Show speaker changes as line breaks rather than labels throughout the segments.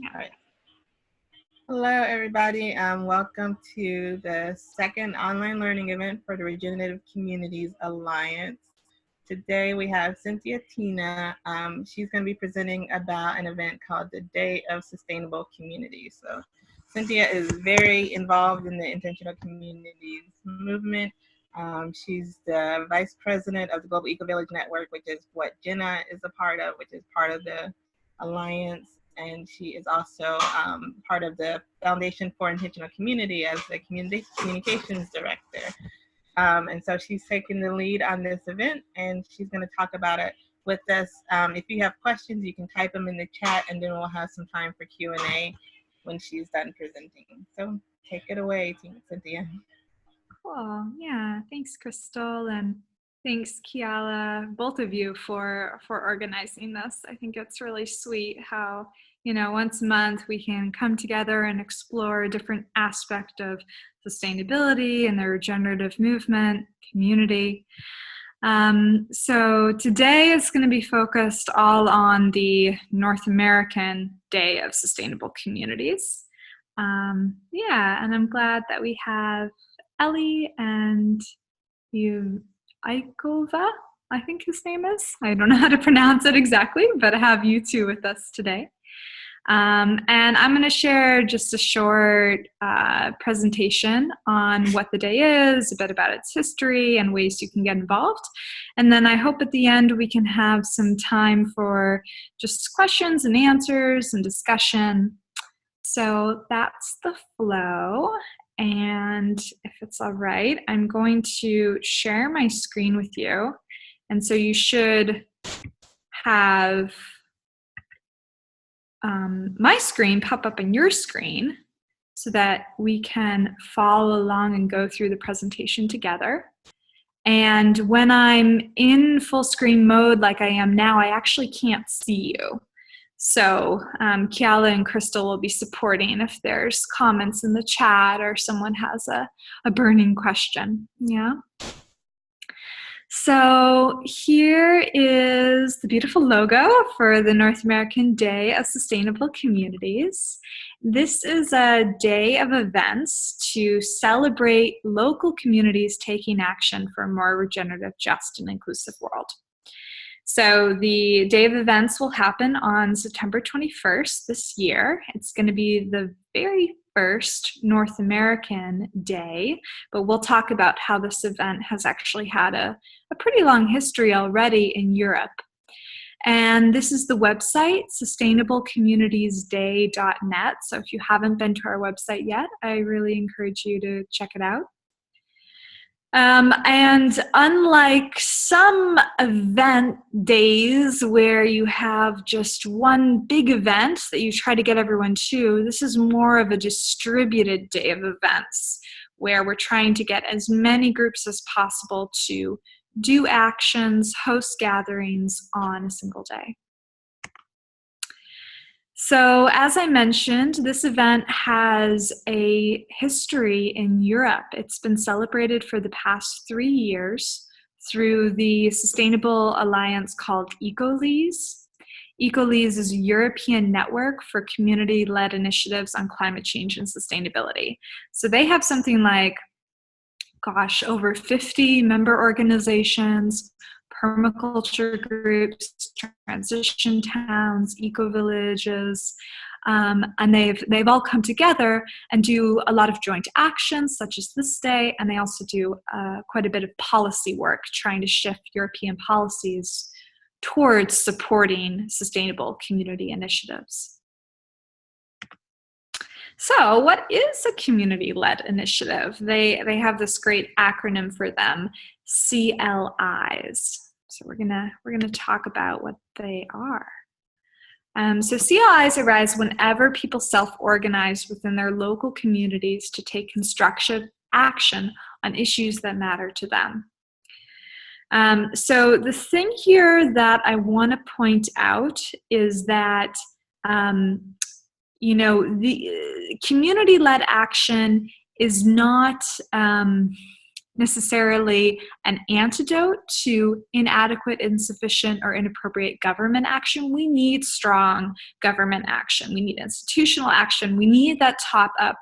All right. Hello, everybody. Welcome to the second online learning event for the Regenerative Communities Alliance. Today we have Cynthia Tina. She's going to be presenting about an event called the Day of Sustainable Communities. So Cynthia is very involved in the Intentional Communities movement. She's the vice president of the Global Eco Village Network, which is what Jenna is a part of, which is part of the Alliance. And she is also part of the Foundation for Intentional Community as the communications director. And so she's taking the lead on this event, and she's going to talk about it with us. If you have questions, you can type them in the chat, and then we'll have some time for Q&A when she's done presenting. So take it away, Cynthia.
Cool. Yeah. Thanks, Crystal, and thanks, Kiala, both of you for organizing this. I think it's really sweet how, once a month we can come together and explore a different aspect of sustainability and the regenerative movement community. So today is going to be focused all on the North American Day of Sustainable Communities. And I'm glad that we have Ellie and Aikova, I think his name is. I don't know how to pronounce it exactly, but I have you two with us today. And I'm going to share just a short presentation on what the day is, a bit about its history, and ways you can get involved. And then I hope at the end we can have some time for just questions and answers and discussion. So that's the flow. And if it's all right, I'm going to share my screen with you. And so you should have my screen pop up on your screen so that we can follow along and go through the presentation together. And when I'm in full screen mode like I am now, I actually can't see you. So Kiala and Crystal will be supporting if there's comments in the chat or someone has a burning question. Yeah. So here is the beautiful logo for the North American Day of Sustainable Communities. This is a day of events to celebrate local communities taking action for a more regenerative, just, and inclusive world. So the day of events will happen on September 21st this year. It's going to be the very first North American day, but we'll talk about how this event has actually had a pretty long history already in Europe. And this is the website, sustainablecommunitiesday.net. So if you haven't been to our website yet, I really encourage you to check it out. And unlike some event days where you have just one big event that you try to get everyone to, this is more of a distributed day of events where we're trying to get as many groups as possible to do actions, host gatherings on a single day. So as I mentioned, this event has a history in Europe. It's been celebrated for the past 3 years through the sustainable alliance called CLeyes. CLeyes is a European network for community-led initiatives on climate change and sustainability. So they have something like, over 50 member organizations, permaculture groups, transition towns, eco-villages, and they've all come together and do a lot of joint actions such as this day, and they also do quite a bit of policy work trying to shift European policies towards supporting sustainable community initiatives. So what is a community-led initiative? They have this great acronym for them, CLeyes. So we're gonna talk about what they are. So CLeyes arise whenever people self-organize within their local communities to take constructive action on issues that matter to them. So the thing here that I want to point out is that the community-led action is not necessarily an antidote to inadequate, insufficient, or inappropriate government action. We need strong government action. We need institutional action. We need that top-down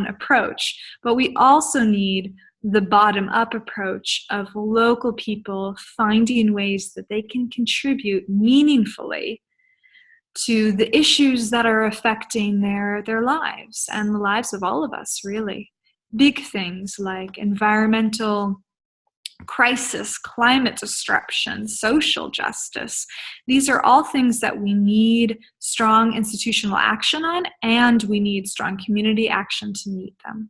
approach, but we also need the bottom-up approach of local people finding ways that they can contribute meaningfully to the issues that are affecting their lives and the lives of all of us, really. Big things like environmental crisis, climate disruption, social justice. These are all things that we need strong institutional action on, and we need strong community action to meet them.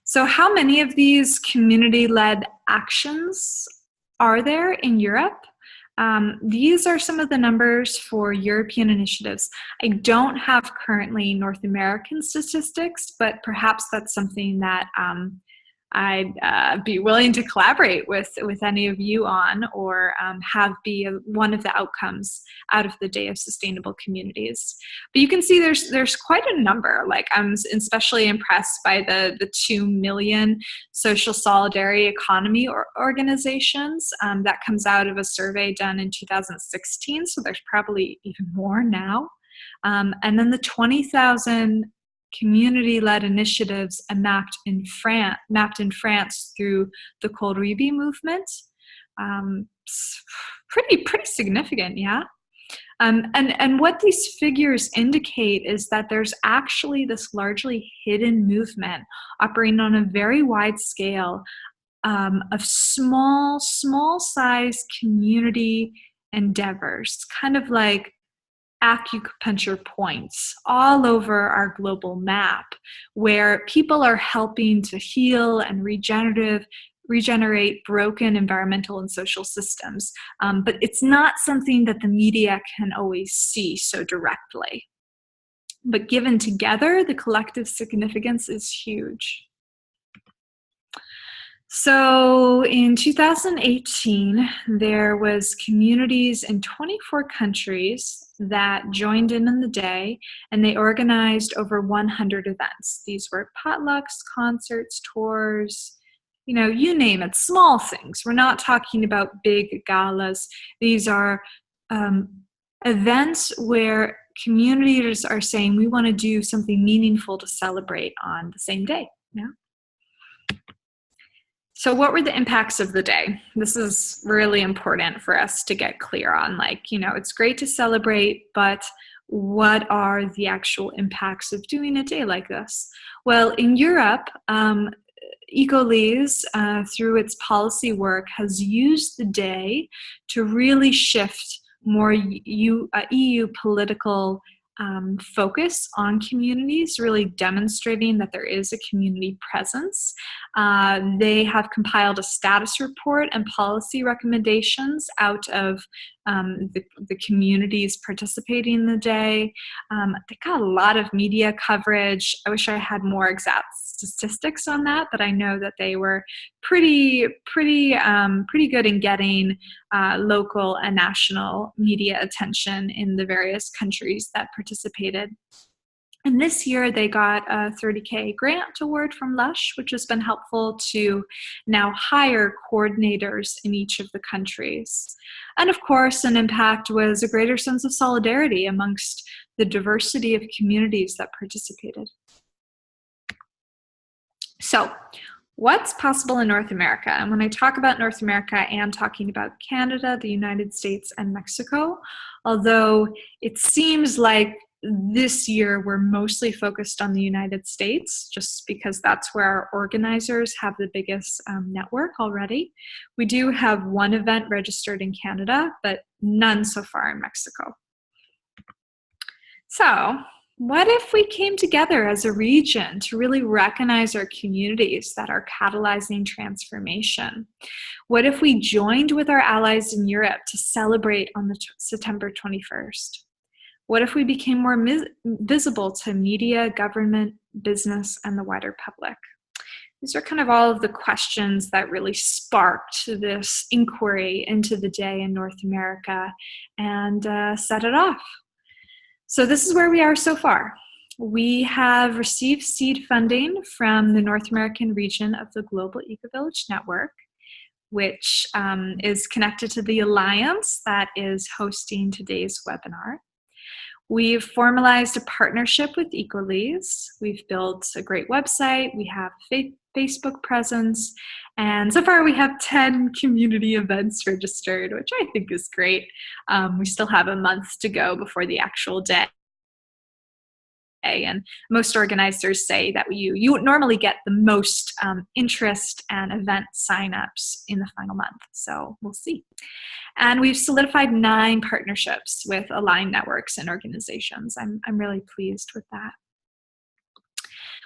So how many of these community-led actions are there in Europe? These are some of the numbers for European initiatives. I don't have currently North American statistics, but perhaps that's something that I'd be willing to collaborate with any of you on, or have be one of the outcomes out of the Day of Sustainable Communities. But you can see there's quite a number. Like, I'm especially impressed by the 2 million social solidarity economy organizations that comes out of a survey done in 2016. So there's probably even more now. And then the 20,000 community-led initiatives mapped in France through the Colribi movement. Pretty significant, yeah. And what these figures indicate is that there's actually this largely hidden movement operating on a very wide scale of small size community endeavors, kind of like acupuncture points all over our global map, where people are helping to heal and regenerate broken environmental and social systems. But it's not something that the media can always see so directly. But given together, the collective significance is huge. So in 2018, there was communities in 24 countries that joined in on the day, and they organized over 100 events. These were potlucks, concerts, tours, you name it, small things. We're not talking about big galas. These are events where communities are saying, we want to do something meaningful to celebrate on the same day. Yeah. So what were the impacts of the day? This is really important for us to get clear on. It's great to celebrate, but what are the actual impacts of doing a day like this? Well, in Europe, CLeyes, through its policy work, has used the day to really shift more EU political focus on communities, really demonstrating that there is a community presence. They have compiled a status report and policy recommendations out of the communities participating in the day. They got a lot of media coverage. I wish I had more exact statistics on that, but I know that they were pretty good in getting local and national media attention in the various countries that participated. And this year they got a $30K grant award from Lush, which has been helpful to now hire coordinators in each of the countries. And of course, an impact was a greater sense of solidarity amongst the diversity of communities that participated. So, what's possible in North America? And when I talk about North America, I am talking about Canada, the United States, and Mexico, although it seems like this year we're mostly focused on the United States, just because that's where our organizers have the biggest network already. We do have one event registered in Canada, but none so far in Mexico. So, what if we came together as a region to really recognize our communities that are catalyzing transformation? What if we joined with our allies in Europe to celebrate on September 21st? What if we became more visible to media, government, business, and the wider public? These are kind of all of the questions that really sparked this inquiry into the day in North America and set it off. So this is where we are so far. We have received seed funding from the North American region of the Global Eco-Village Network, which is connected to the alliance that is hosting today's webinar. We've formalized a partnership with CLeyes. We've built a great website. We have Facebook presence. And so far we have 10 community events registered, which I think is great. We still have a month to go before the actual day. And most organizers say that you normally get the most interest and event signups in the final month. So we'll see. And we've solidified 9 partnerships with aligned networks and organizations. I'm really pleased with that.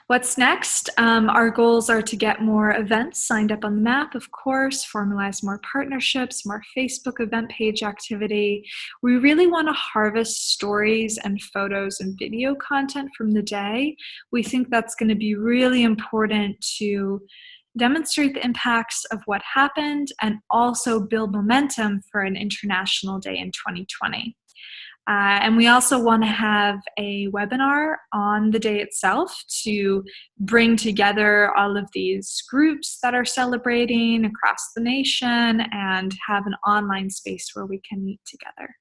What's next? Our goals are to get more events signed up on the map, of course, formalize more partnerships, more Facebook event page activity. We really want to harvest stories and photos and video content from the day. We think that's going to be really important to demonstrate the impacts of what happened and also build momentum for an international day in 2020. And we also want to have a webinar on the day itself to bring together all of these groups that are celebrating across the nation and have an online space where we can meet together.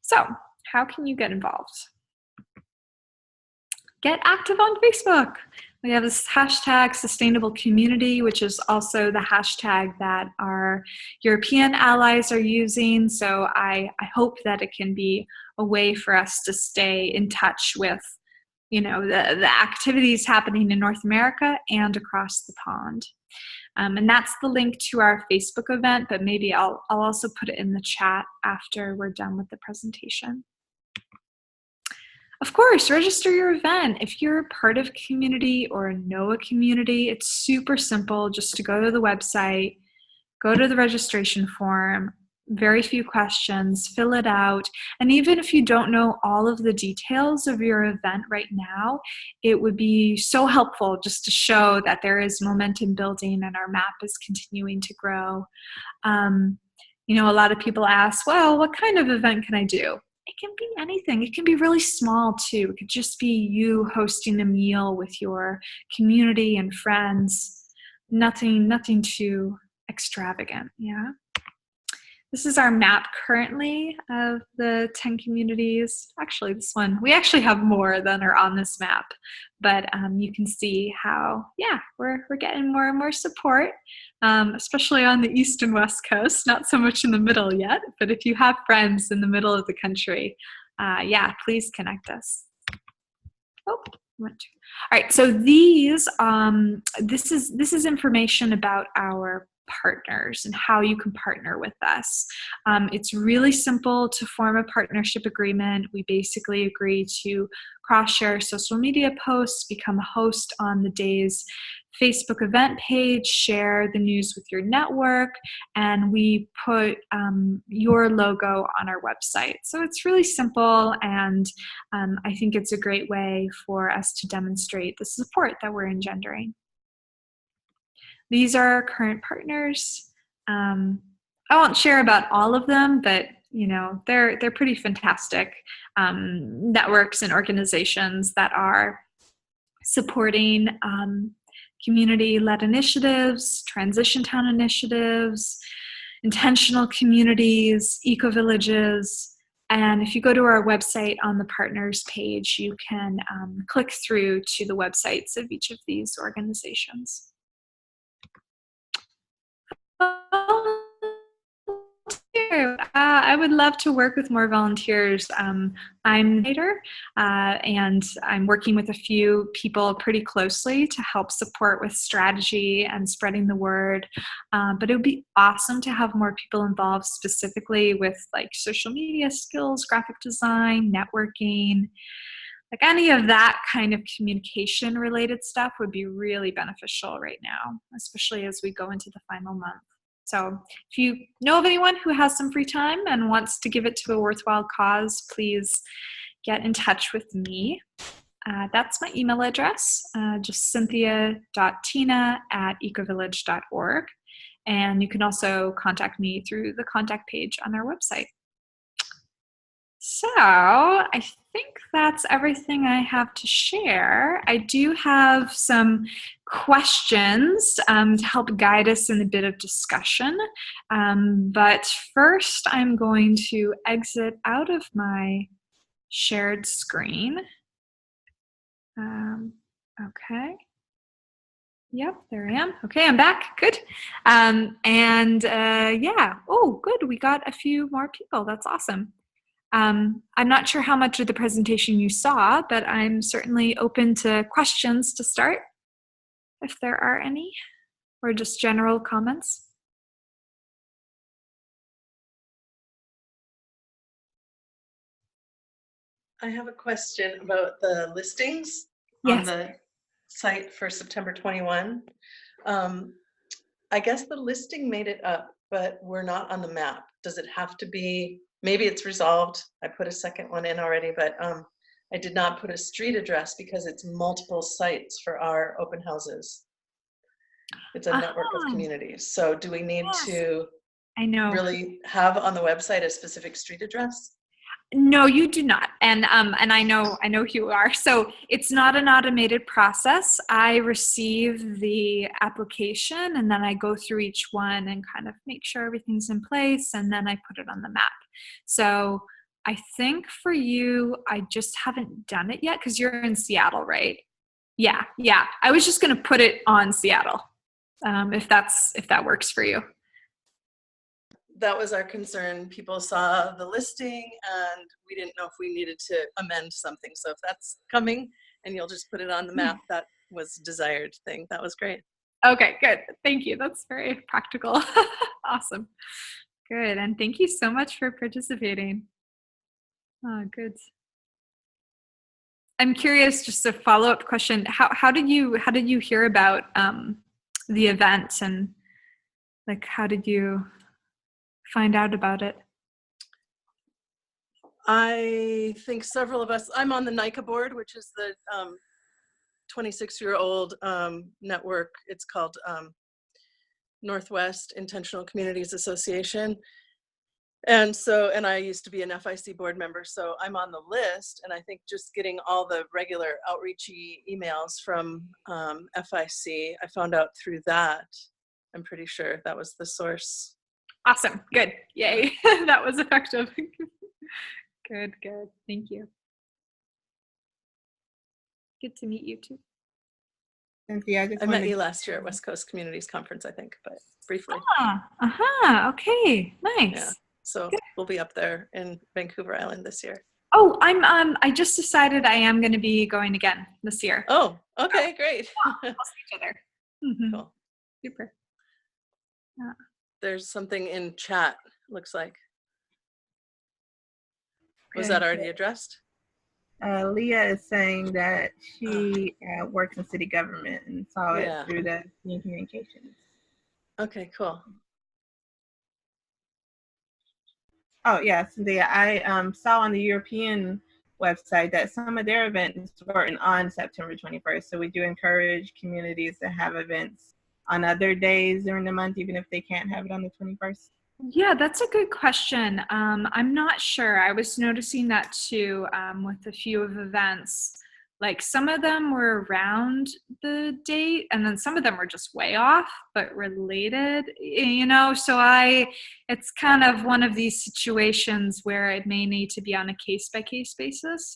So, how can you get involved? Get active on Facebook. We have this hashtag sustainable community, which is also the hashtag that our European allies are using. So I hope that it can be a way for us to stay in touch with, the activities happening in North America and across the pond. And that's the link to our Facebook event, but maybe I'll also put it in the chat after we're done with the presentation. Of course, register your event. If you're part of a community or know a community, it's super simple just to go to the website, go to the registration form, very few questions, fill it out. And even if you don't know all of the details of your event right now, it would be so helpful just to show that there is momentum building and our map is continuing to grow. A lot of people ask, well, what kind of event can I do? It can be anything. It can be really small too. It could just be you hosting a meal with your community and friends. Nothing too extravagant, yeah? This is our map currently of the 10 communities. Actually, this one, we actually have more than are on this map, but you can see how, we're getting more and more support, especially on the East and West Coast, not so much in the middle yet, but if you have friends in the middle of the country, please connect us. All right, so this is information about our partners and how you can partner with us. It's really simple to form a partnership agreement. We basically agree to cross-share social media posts, become a host on the day's Facebook event page, share the news with your network, and we put your logo on our website. So it's really simple, and I think it's a great way for us to demonstrate the support that we're engendering. These are our current partners. I won't share about all of them, but they're pretty fantastic networks and organizations that are supporting community-led initiatives, transition town initiatives, intentional communities, eco-villages. And if you go to our website on the partners page, you can click through to the websites of each of these organizations. I would love to work with more volunteers. I'm a leader, and I'm working with a few people pretty closely to help support with strategy and spreading the word. But it would be awesome to have more people involved specifically with like social media skills, graphic design, networking. Like any of that kind of communication related stuff would be really beneficial right now, especially as we go into the final month. So if you know of anyone who has some free time and wants to give it to a worthwhile cause, please get in touch with me. That's my email address, just cynthia.tina@ecovillage.org. And you can also contact me through the contact page on our website. So I think that's everything I have to share. I do have some questions to help guide us in a bit of discussion. But first, I'm going to exit out of my shared screen. Okay. Yep, there I am. Okay, I'm back. Good. Yeah. Oh, good. We got a few more people. That's awesome. I'm not sure how much of the presentation you saw, but I'm certainly open to questions to start, if there are any, or just general comments.
I have a question about the listings on the site for September 21. I guess the listing made it up, but we're not on the map. Does it have to be, maybe it's resolved. I put a second one in already, but I did not put a street address because it's multiple sites for our open houses. It's a network of communities. So do we need to really have on the website a specific street address?
No, you do not. And I know who you are. So it's not an automated process. I receive the application and then I go through each one and kind of make sure everything's in place, and then I put it on the map. So I think for you, I just haven't done it yet because you're in Seattle, right? Yeah. I was just going to put it on Seattle, if that works for you.
That was our concern. People saw the listing and we didn't know if we needed to amend something. So if that's coming and you'll just put it on the map, that was desired thing. That was great.
Okay, good. Thank you. That's very practical. Awesome. Good. And thank you so much for participating. Oh, good. I'm curious, just a follow-up question. How did you hear about the event, and like how did you find out about it?
I think several of us, I'm on the NICA board, which is the 26-year-old network. It's called Northwest Intentional Communities Association. And I used to be an FIC board member, so I'm on the list. And I think just getting all the regular outreachy emails from FIC, I found out through that. I'm pretty sure that was the source.
Awesome. Good. Yay. That was effective. Good. Thank you. Good to meet you too.
Cynthia,
I met you last year at West Coast Communities Conference, I think, but briefly.
Okay. Nice.
Yeah. So we'll be up there in Vancouver Island this year.
Oh, I just decided I am going to be going again this year.
Oh, okay, great.
We'll see each other. Mm-hmm.
Cool.
Super. Yeah.
There's something in chat, looks like. Was that already addressed?
Leah is saying that she works in city government and saw it through the new communications.
Okay, cool.
Oh, yeah, Cynthia, I saw on the European website that some of their events weren't on September 21st. So we do encourage communities to have events on other days during the month, even if they can't have it on the 21st.
Yeah, that's a good question. I'm not sure. I was noticing that too with a few of events. Like some of them were around the date and then some of them were just way off, but related, so it's kind of one of these situations where it may need to be on a case-by-case basis.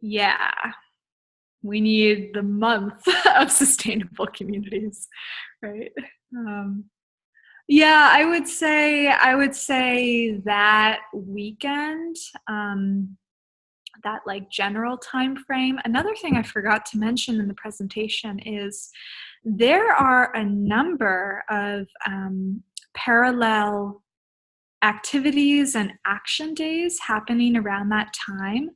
Yeah, we need the month of sustainable communities, right? Yeah, I would say that weekend, that like general time frame. Another thing I forgot to mention in the presentation is there are a number of parallel activities and action days happening around that time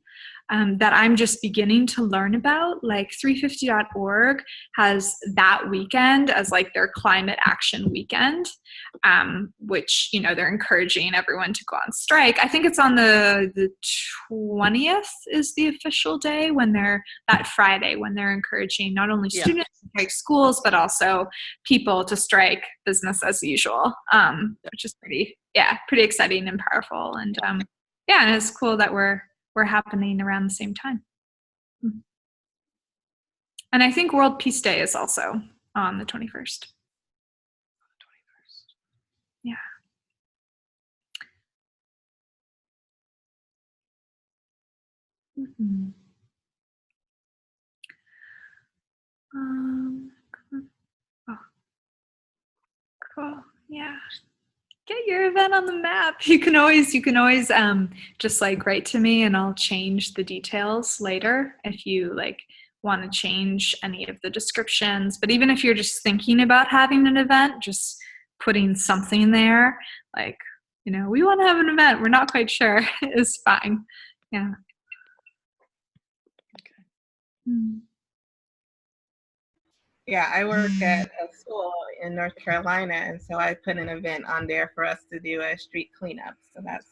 that I'm just beginning to learn about. Like 350.org has that weekend as like their climate action weekend, which, they're encouraging everyone to go on strike. I think it's on the 20th is the official day that Friday when they're encouraging not only students to strike schools, but also people to strike business as usual, which is pretty exciting and powerful. And and it's cool that we're were happening around the same time. And I think World Peace Day is also on the 21st. Yeah. Mm-hmm. Oh, cool. Yeah. Get your event on the map. You can always just like write to me and I'll change the details later if you like want to change any of the descriptions. But even if you're just thinking about having an event, just putting something there, like, we want to have an event, we're not quite sure, is fine. Yeah.
Okay.
Yeah, I work at a school in North Carolina, and so I put an event on there for us to do a street cleanup. So that's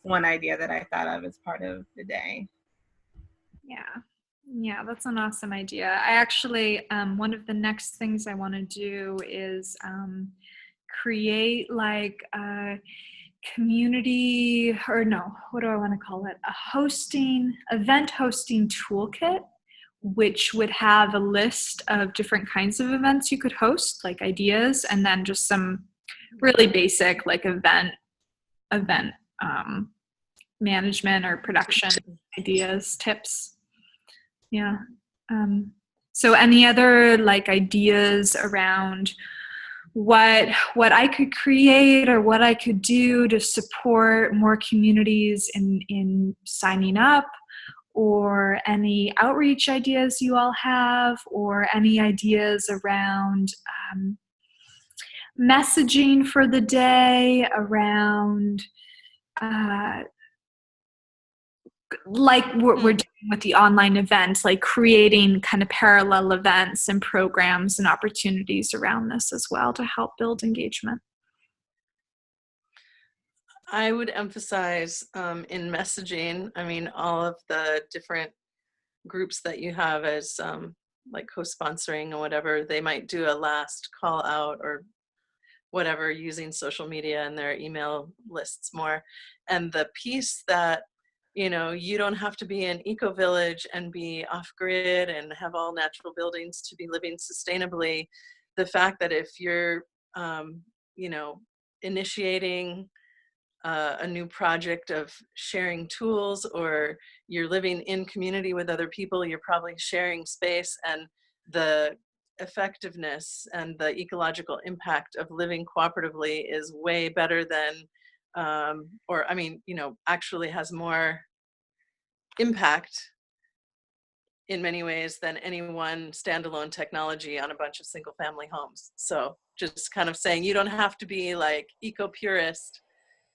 one idea that I thought of as part of the day.
Yeah, that's an awesome idea. I actually, one of the next things I want to do is create like a community, or no, what do I want to call it? Event hosting toolkit, which would have a list of different kinds of events you could host, like ideas, and then just some really basic like event management or production ideas, tips. Yeah. So any other like ideas around what I could create or what I could do to support more communities in signing up, or any outreach ideas you all have, or any ideas around messaging for the day, around like we're doing with the online events, like creating kind of parallel events and programs and opportunities around this as well to help build engagement.
I would emphasize in messaging, I mean, all of the different groups that you have as like co-sponsoring or whatever, they might do a last call out or whatever using social media and their email lists more. And the piece that, you don't have to be an eco-village and be off-grid and have all natural buildings to be living sustainably. The fact that if you're, initiating a new project of sharing tools, or you're living in community with other people, you're probably sharing space, and the effectiveness and the ecological impact of living cooperatively is way better than, actually has more impact in many ways than any one standalone technology on a bunch of single family homes. So just kind of saying you don't have to be like eco-purist,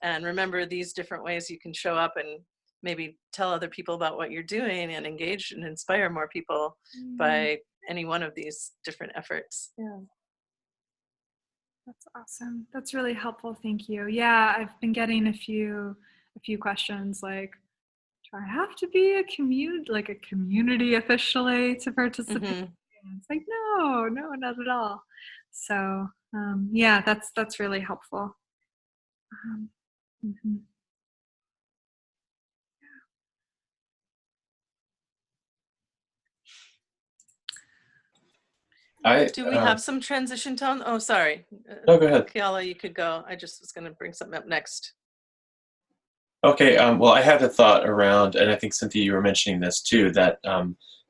and remember these different ways you can show up and maybe tell other people about what you're doing and engage and inspire more people by any one of these different efforts. Yeah.
That's awesome. That's really helpful. Thank you. Yeah, I've been getting a few questions like, do I have to be a community officially to participate? Mm-hmm. It's like, no, not at all. So yeah, that's really helpful. Mm-hmm.
Do we have some transition tone? Oh, sorry.
No, go ahead.
Kiala, you could go. I just was going to bring something up next.
Okay, well, I had a thought around, and I think, Cynthia, you were mentioning this too, that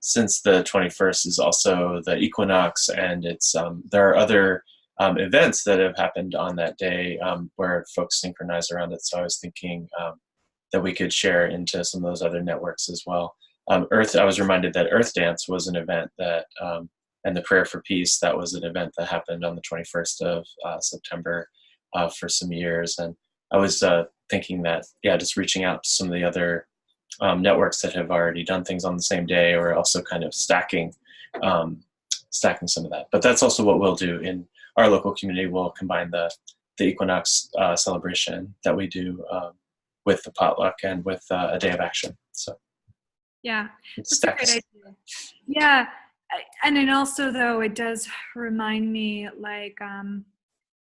since the 21st is also the equinox, and it's there are other events that have happened on that day where folks synchronize around it. So I was thinking that we could share into some of those other networks as well. I was reminded that Earth Dance was an event that, and the Prayer for Peace, that was an event that happened on the 21st of September for some years. And I was thinking that, just reaching out to some of the other networks that have already done things on the same day, or also kind of stacking some of that. But that's also what we'll do in our local community. We'll combine the equinox celebration that we do with the potluck and with a day of action. So
yeah, that's a great idea. Yeah, and then also though, it does remind me like,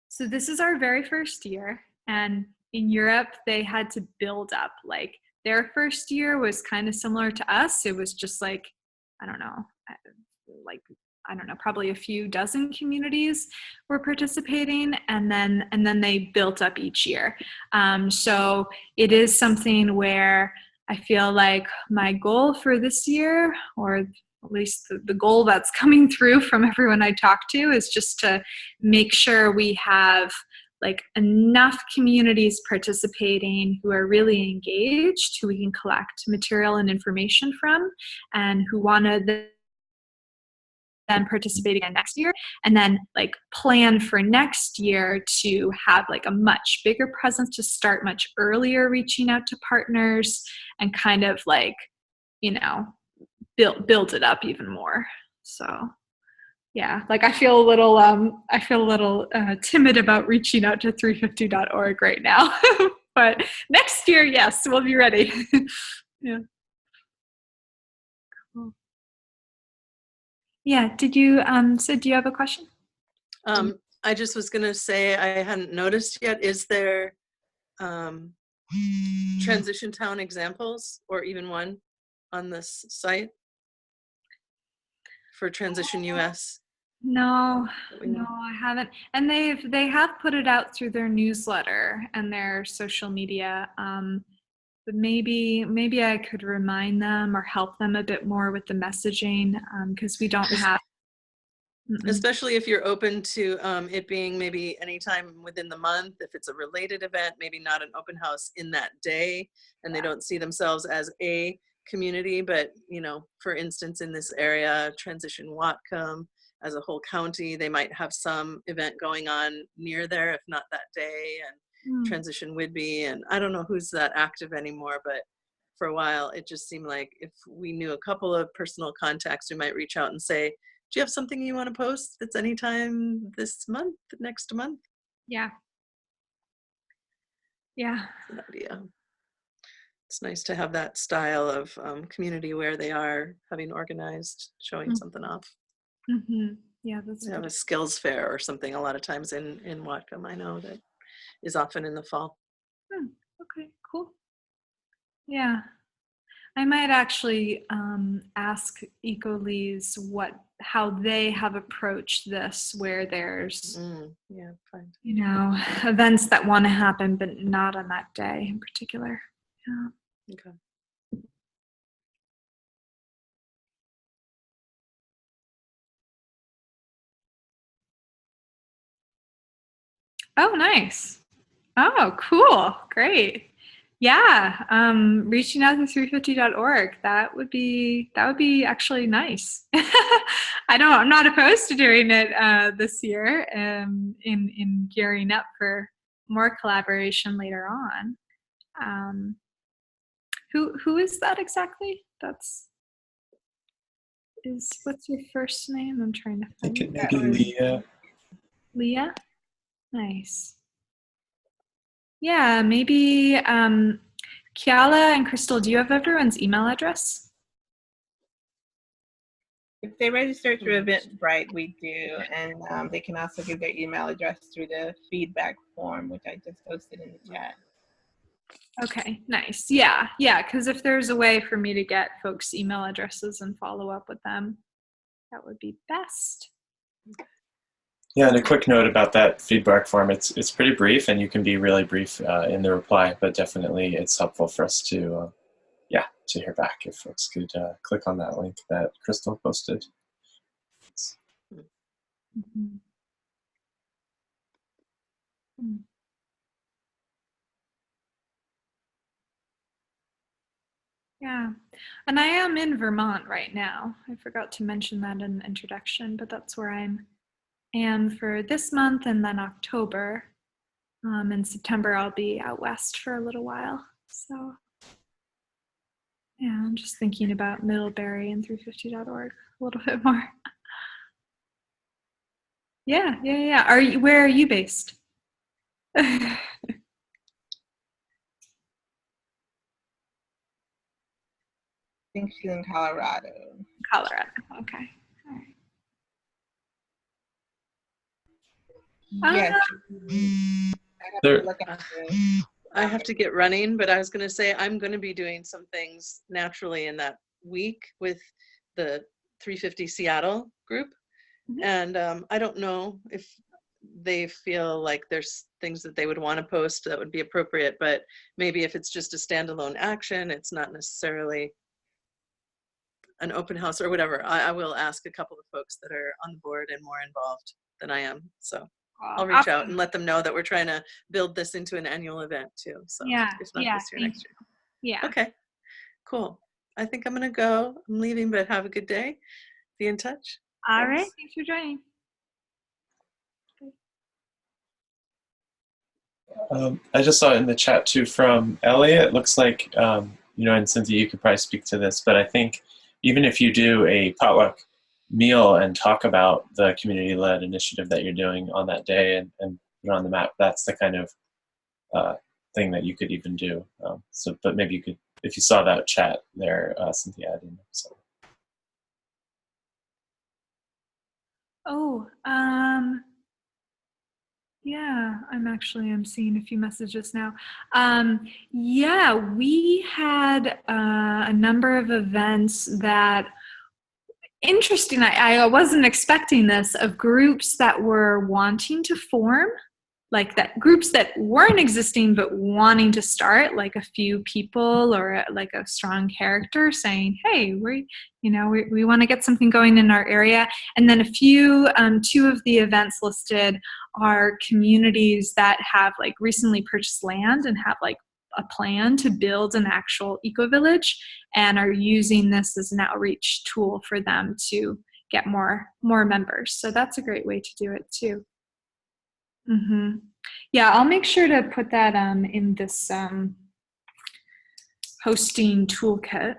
so this is our very first year, and in Europe they had to build up like their first year was kind of similar to us. It was just like, I don't know, probably a few dozen communities were participating, and then they built up each year. So it is something where I feel like my goal for this year, or at least the goal that's coming through from everyone I talk to, is just to make sure we have like enough communities participating who are really engaged, who we can collect material and information from, and who want to then participate again next year, and then like plan for next year to have like a much bigger presence, to start much earlier reaching out to partners and kind of like, you know, build it up even more. So yeah, like I feel a little timid about reaching out to 350.org right now. But next year, yes, we'll be ready. Yeah. Cool. Yeah, did you Sid, do you have a question?
I just was gonna say, I hadn't noticed yet, is there transition town examples, or even one on this site for Transition US?
No, I haven't. And they have put it out through their newsletter and their social media. But maybe I could remind them or help them a bit more with the messaging, because we don't have.
Especially if you're open to it being maybe anytime within the month, if it's a related event, maybe not an open house in that day, and they don't see themselves as a community, but, you know, for instance, in this area, Transition Whatcom, as a whole county, they might have some event going on near there, if not that day, and Transition Whidbey, and I don't know who's that active anymore, but for a while, it just seemed like if we knew a couple of personal contacts, we might reach out and say, do you have something you want to post that's anytime this month, next month?
Yeah. Yeah.
That's an idea. It's nice to have that style of community where they are having organized, showing something off.
Yeah, that's.
We have a skills fair or something a lot of times in Whatcom, I know, that is often in the fall.
Okay, cool. Yeah. I might actually ask CLeyes how they have approached this, where there's
yeah, fine.
You know, events that want to happen but not on that day in particular. Yeah.
Okay.
Oh, nice. Oh, cool. Great. Yeah. Reaching out to 350.org. That would be actually nice. I'm not opposed to doing it this year, in gearing up for more collaboration later on. Who is that exactly? What's your first name? I'm trying to find it.
Maybe Leah.
Leah? Nice. Yeah, maybe Kiala and Crystal, do you have everyone's email address?
If they register through Eventbrite, we do, and they can also give their email address through the feedback form, which I just posted in the chat.
Okay, nice. Yeah, because if there's a way for me to get folks' email addresses and follow up with them, that would be best.
Yeah, and a quick note about that feedback form. It's pretty brief, and you can be really brief in the reply, but definitely it's helpful for us to hear back if folks could click on that link that Crystal posted.
Yeah, and I am in Vermont right now. I forgot to mention that in the introduction, but that's where I am for this month, and then October. In September, I'll be out west for a little while. So yeah, I'm just thinking about Middlebury and 350.org a little bit more. Yeah. Where are you based?
I think she's in Colorado.
Colorado. Okay. All right.
Yes.
I have to get running, but I was going to say I'm going to be doing some things naturally in that week with the 350 Seattle group. And I don't know if they feel like there's things that they would want to post that would be appropriate, but maybe if it's just a standalone action, it's not necessarily an open house or whatever. I will ask a couple of folks that are on the board and more involved than I am. So I'll reach out and let them know that we're trying to build this into an annual event too. So if not this year, next year.
Yeah.
Okay, cool. I think I'm gonna go. I'm leaving, but have a good day. Be in touch.
All right. Thanks for joining.
I just saw in the chat too from Elliot. It looks like, and Cynthia, you could probably speak to this, but I think even if you do a potluck meal and talk about the community-led initiative that you're doing on that day and put it on the map, that's the kind of thing that you could even do. But maybe you could, if you saw that chat there, Cynthia, I didn't know. So.
Yeah, I'm seeing a few messages now. Yeah, we had a number of events that, interesting, I wasn't expecting this, of groups that were wanting to form, like that groups that weren't existing but wanting to start, like a few people or like a strong character saying, hey, we want to get something going in our area. And then a few, two of the events listed are communities that have like recently purchased land and have like a plan to build an actual eco-village and are using this as an outreach tool for them to get more members. So that's a great way to do it too. Yeah, I'll make sure to put that in this hosting toolkit.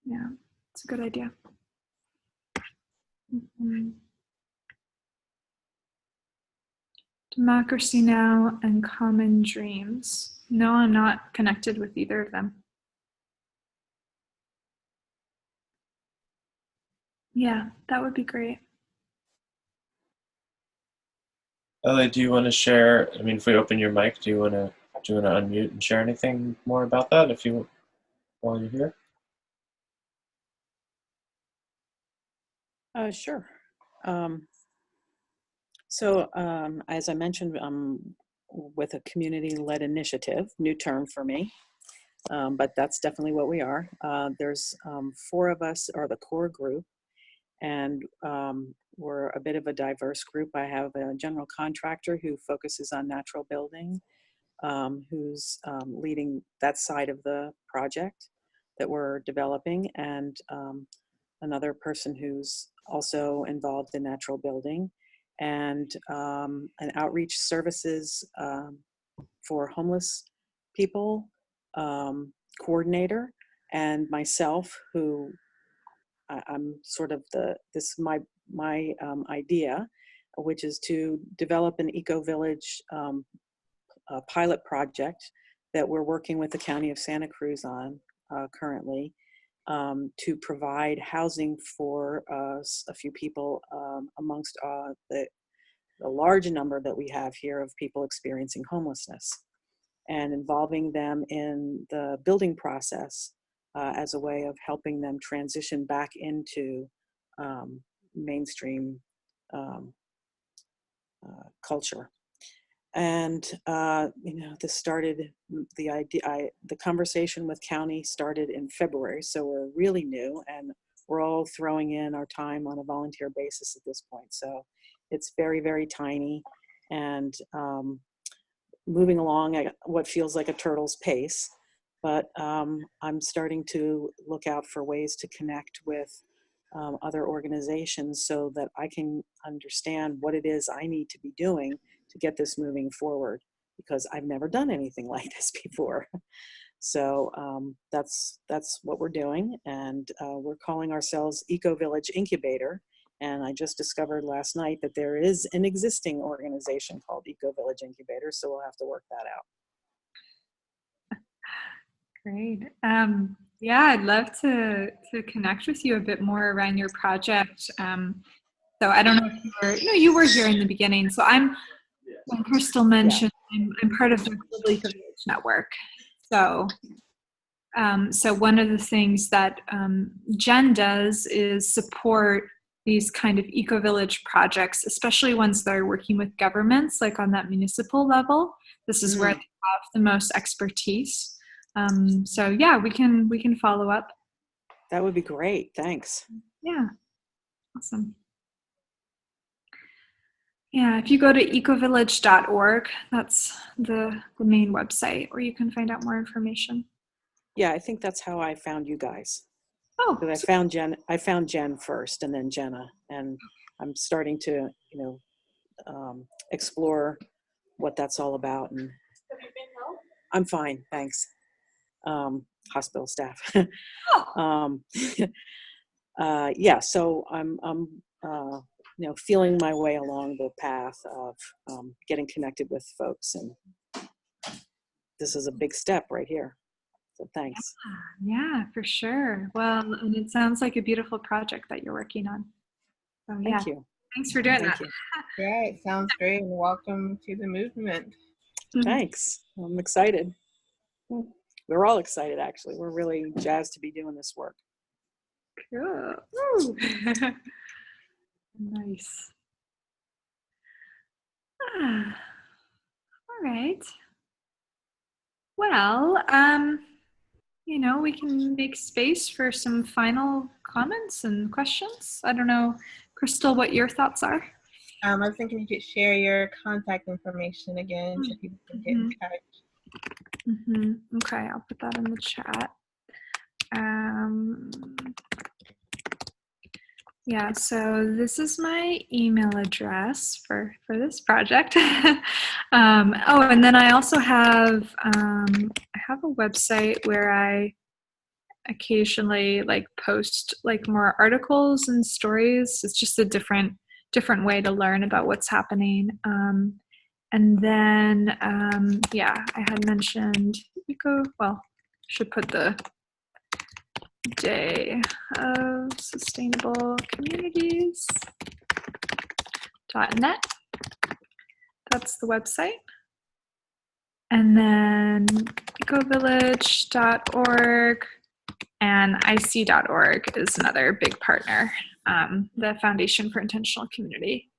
Yeah, it's a good idea. Democracy Now! And Common Dreams. No, I'm not connected with either of them. Yeah, that would be great.
Elliot, do you want to share? I mean, if we open your mic, do you want to unmute and share anything more about that while you're here?
Sure. As I mentioned, with a community-led initiative, new term for me, but that's definitely what we are. There's 4 of us are the core group, and we're a bit of a diverse group. I have a general contractor who focuses on natural building, who's leading that side of the project that we're developing, and another person who's also involved in natural building, and an outreach services for homeless people coordinator, and myself, who I'm sort of my idea, which is to develop an eco-village pilot project that we're working with the County of Santa Cruz on currently, to provide housing for a few people amongst the large number that we have here of people experiencing homelessness, and involving them in the building process as a way of helping them transition back into mainstream culture. And this started, the conversation with county started in February, so we're really new, and we're all throwing in our time on a volunteer basis at this point. So it's very, very tiny, and moving along at what feels like a turtle's pace. But I'm starting to look out for ways to connect with other organizations so that I can understand what it is I need to be doing to get this moving forward, because I've never done anything like this before. So that's what we're doing, and we're calling ourselves Eco Village Incubator. And I just discovered last night that there is an existing organization called Eco Village Incubator, so we'll have to work that out.
Great. Yeah, I'd love to connect with you a bit more around your project. So I don't know if you were here in the beginning. So when Crystal mentioned, I'm part of the Globally Village Network. So so one of the things that Jen does is support these kind of eco-village projects, especially ones that are working with governments, like on that municipal level. This is where they have the most expertise. So yeah, we can follow up.
That would be great. Thanks.
Yeah, awesome. Yeah, if you go to ecovillage.org, that's the main website where you can find out more information.
Yeah, I think that's how I found you guys.
Oh,
Because I found Jen first, and then Jenna, and I'm starting to, explore what that's all about. And I'm fine, thanks. Hospital staff. Yeah, so I'm feeling my way along the path of getting connected with folks, and this is a big step right here. So thanks.
Yeah, for sure. Well, and it sounds like a beautiful project that you're working on. So yeah,
Thank you.
thanks for doing that.
Yeah, it sounds great, and welcome to the movement.
Thanks. I'm excited. We're all excited, actually. We're really jazzed to be doing this work.
Cool. Nice. All right. Well, we can make space for some final comments and questions. I don't know, Crystal, what your thoughts are.
I was thinking you could share your contact information again so people can get in touch.
Okay, I'll put that in the chat. Yeah, so this is my email address for this project. Oh, and then I also have a website where I occasionally post more articles and stories. It's just a different way to learn about what's happening. And then yeah, I had mentioned should put the Day of Sustainable Communities.net. That's the website. And then ecovillage.org and IC.org is another big partner, the Foundation for Intentional Community.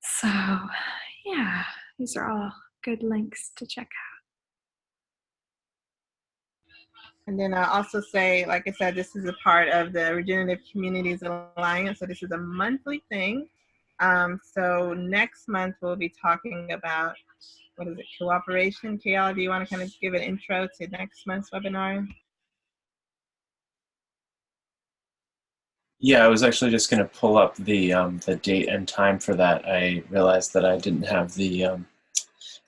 So yeah, these are all good links to check out.
And then I'll also say, like I said, this is a part of the Regenerative Communities Alliance. So this is a monthly thing. So next month we'll be talking about, cooperation. KL, do you want to kind of give an intro to next month's webinar?
Yeah, I was actually just going to pull up the date and time for that. I realized that I didn't have the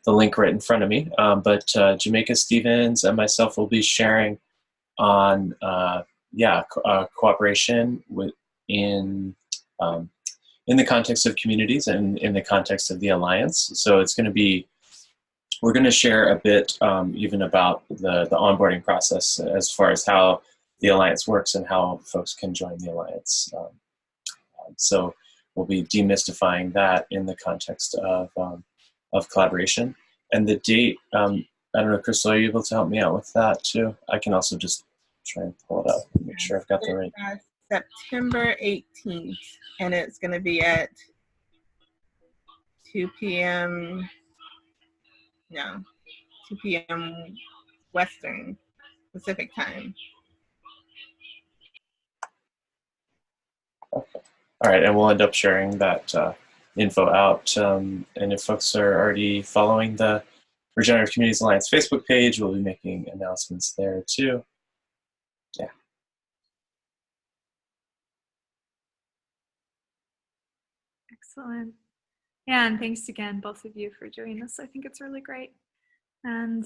link right in front of me, but Jamaica Stevens and myself will be sharing on cooperation in the context of communities and in the context of the Alliance. So it's going to be, we're going to share a bit even about the onboarding process as far as how the Alliance works and how folks can join the Alliance. So we'll be demystifying that in the context of collaboration. And the date, I don't know, Crystal, are you able to help me out with that too? I can also just try and pull it up and make sure I've got the right.
September 18th, and it's going to be at 2 p.m. Western Pacific time.
Okay. All right, and we'll end up sharing that info out. And if folks are already following the Regenerative Communities Alliance Facebook page, we'll be making announcements there too. Yeah.
Excellent. Yeah, and thanks again, both of you, for doing this. I think it's really great. And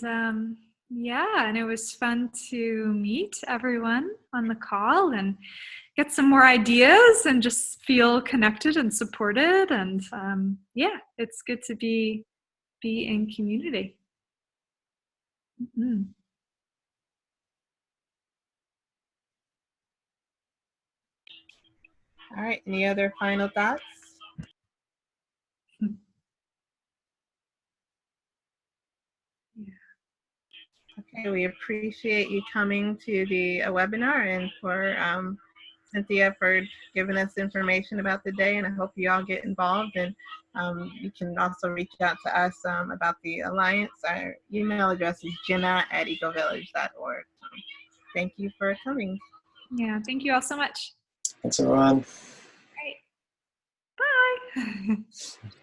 yeah, and it was fun to meet everyone on the call and get some more ideas and just feel connected and supported. And yeah, it's good to be in community.
All right, any other final thoughts? Okay, we appreciate you coming to the webinar and for Cynthia for giving us information about the day, and I hope you all get involved, and you can also reach out to us about the Alliance. Our email address is jenna@ecovillage.org. Thank you for coming.
Yeah, thank you all so much.
Thanks, everyone.
Great. Bye.